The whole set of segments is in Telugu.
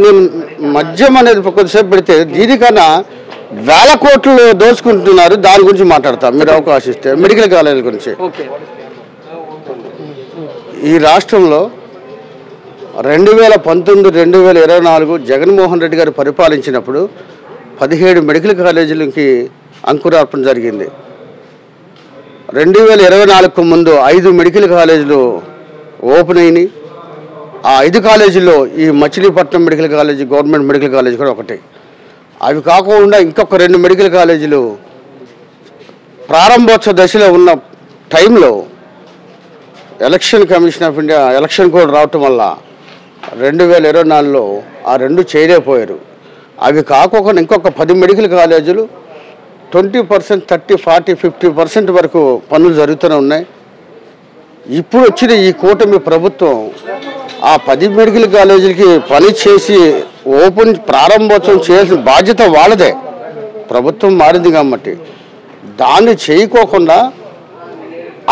నేను మద్యం అనేది కొద్దిసేపు పెడితే దీనికన్నా వేల కోట్లు దోచుకుంటున్నారు. దాని గురించి మాట్లాడతాం మీరు అవకాశం ఇస్తే. మెడికల్ కాలేజీల గురించి ఈ రాష్ట్రంలో 2019-2024 జగన్మోహన్ రెడ్డి గారు పరిపాలించినప్పుడు 17 మెడికల్ కాలేజీలకి అంకురార్పణ జరిగింది. 2024కు ముందు 5 మెడికల్ కాలేజీలు ఓపెన్ అయినాయి. ఆ 5 కాలేజీల్లో ఈ Machilipatnam medical college, government medical college కూడా ఒకటి. అవి కాకుండా ఇంకొక 2 మెడికల్ కాలేజీలు ప్రారంభోత్సవ దశలో ఉన్న టైంలో election commission of India election code రావటం వల్ల 2024లో ఆ 2 చేయలేకపోయారు. అవి కాకుండా ఇంకొక 10 మెడికల్ కాలేజీలు 20%, 30%, 40%, 50% వరకు పనులు జరుగుతూనే ఉన్నాయి. ఇప్పుడు వచ్చిన ఈ కూటమి ప్రభుత్వం ఆ 10 మెడికల్ కాలేజీలకి పని చేసి ఓపెన్ ప్రారంభోత్సవం చేయాల్సిన బాధ్యత వాళ్ళదే. ప్రభుత్వం మారింది కాబట్టి దాన్ని చేయకోకుండా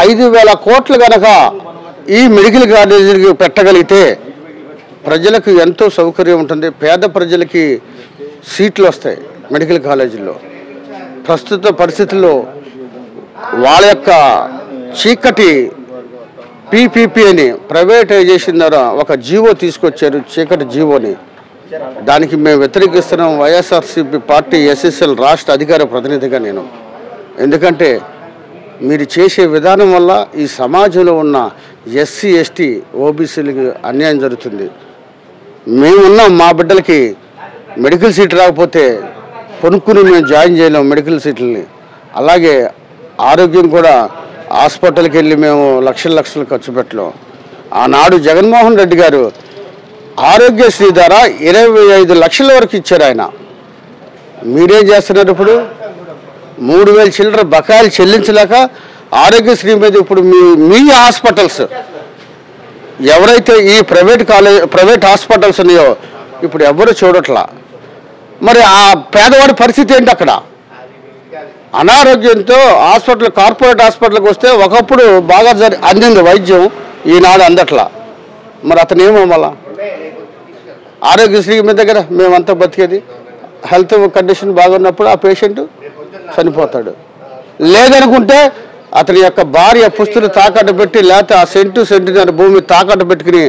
5,000 కోట్లు కనుక ఈ మెడికల్ కాలేజీలకి పెట్టగలిగితే ప్రజలకు ఎంతో సౌకర్యం ఉంటుంది. పేద ప్రజలకి సీట్లు వస్తాయి మెడికల్ కాలేజీల్లో. ప్రస్తుత పరిస్థితుల్లో వాళ్ళ యొక్క చీకటి పీపీపీ అని ప్రైవేటైజేషన్ ద్వారా ఒక జీవో తీసుకొచ్చారు, చీకటి జీవోని. దానికి మేము వ్యతిరేకిస్తున్నాం. వైఎస్ఆర్సీపీ పార్టీ ఎస్ఎస్ఎల్ రాష్ట్ర అధికార ప్రతినిధిగా నేను. ఎందుకంటే మీరు చేసే విధానం వల్ల ఈ సమాజంలో ఉన్న ఎస్సీ, ఎస్టీ, ఓబీసీలకి అన్యాయం జరుగుతుంది. మేమున్నాం, మా బిడ్డలకి మెడికల్ సీట్ రాకపోతే కొనుక్కుని మేము జాయిన్ చేయలేము మెడికల్ సీట్లని. అలాగే ఆరోగ్యం కూడా హాస్పిటల్కి వెళ్ళి మేము లక్షలు ఖర్చు పెట్టలేం. ఆనాడు జగన్మోహన్ రెడ్డి గారు ఆరోగ్యశ్రీ ద్వారా 25 లక్షల వరకు ఇచ్చారు ఆయన. మీరేం చేస్తున్నారు? ఇప్పుడు 3,000 చిల్లర బకాయిలు చెల్లించలేక ఆరోగ్యశ్రీ మీద ఇప్పుడు మీ హాస్పిటల్స్ ఎవరైతే ఈ ప్రైవేట్ హాస్పిటల్స్ ఉన్నాయో ఇప్పుడు ఎవరు చూడట్లా. మరి ఆ పేదవాడి పరిస్థితి ఏంటి? అక్కడ అనారోగ్యంతో హాస్పిటల్, కార్పొరేట్ హాస్పిటల్కి వస్తే ఒకప్పుడు బాగా అందింది వైద్యం, ఈనాడు అందట్లా. మరి అతను ఏమో మళ్ళా ఆరోగ్యశ్రీ మీ దగ్గర మేమంతా బతికేది హెల్త్ కండిషన్ బాగున్నప్పుడు ఆ పేషెంట్ చనిపోతాడు. లేదనుకుంటే అతని యొక్క భార్య పుస్తులు తాకట్టు పెట్టి లేకపోతే ఆ సెంటున్నర భూమి తాకట్టు పెట్టుకుని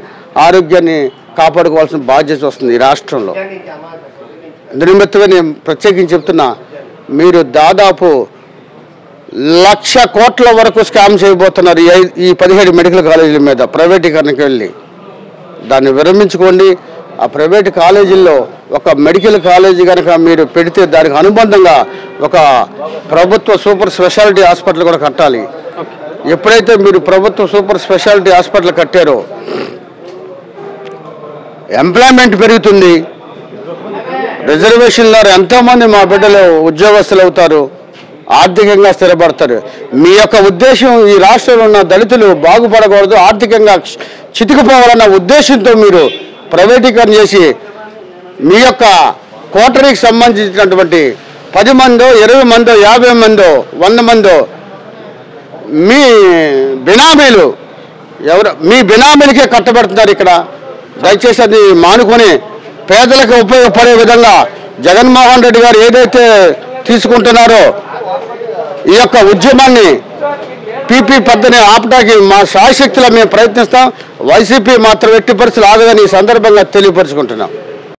ఆరోగ్యాన్ని కాపాడుకోవాల్సిన బాధ్యత వస్తుంది ఈ రాష్ట్రంలో. నిమిత్తమే నేను ప్రత్యేకించి చెప్తున్నా, మీరు దాదాపు 1,00,000 కోట్ల వరకు స్కామ్ చేయబోతున్నారు ఈ 17 మెడికల్ కాలేజీల మీద ప్రైవేటీకరణకి వెళ్ళి. దాన్ని విరమించుకోండి. ఆ ప్రైవేట్ కాలేజీల్లో ఒక మెడికల్ కాలేజీ కనుక మీరు పెడితే దానికి అనుబంధంగా ఒక ప్రభుత్వ సూపర్ స్పెషాలిటీ హాస్పిటల్ కూడా కట్టాలి. ఎప్పుడైతే మీరు ప్రభుత్వ సూపర్ స్పెషాలిటీ హాస్పిటల్ కట్టారో ఎంప్లాయ్మెంట్ పెరుగుతుంది. రిజర్వేషన్ ద్వారా ఎంతోమంది మా బిడ్డలు ఉద్యోగస్తులు అవుతారు, ఆర్థికంగా స్థిరపడతారు. మీ యొక్క ఉద్దేశం ఈ రాష్ట్రంలో ఉన్న దళితులు బాగుపడకూడదు, ఆర్థికంగా చితికిపోవాలన్న ఉద్దేశంతో మీరు ప్రైవేటీకరణ చేసి మీ యొక్క కోటరీకి సంబంధించినటువంటి 10 మందో, 20 మందో, 50 మందో, 100 మందో మీ బినామీలు మీ బినామీలకే కట్టబెడుతున్నారు ఇక్కడ. దయచేసి అది మానుకొని పేదలకు ఉపయోగపడే విధంగా జగన్మోహన్ రెడ్డి గారు ఏదైతే తీసుకుంటున్నారో ఈ యొక్క ఉద్యమాన్ని పీపీ పద్ధతిని ఆపడానికి మా శాయశక్తిలో మేము ప్రయత్నిస్తాం. వైసీపీ మాత్రం ఎట్టి పరిస్థితులు ఆగదని ఈ సందర్భంగా తెలియపరుచుకుంటున్నాం.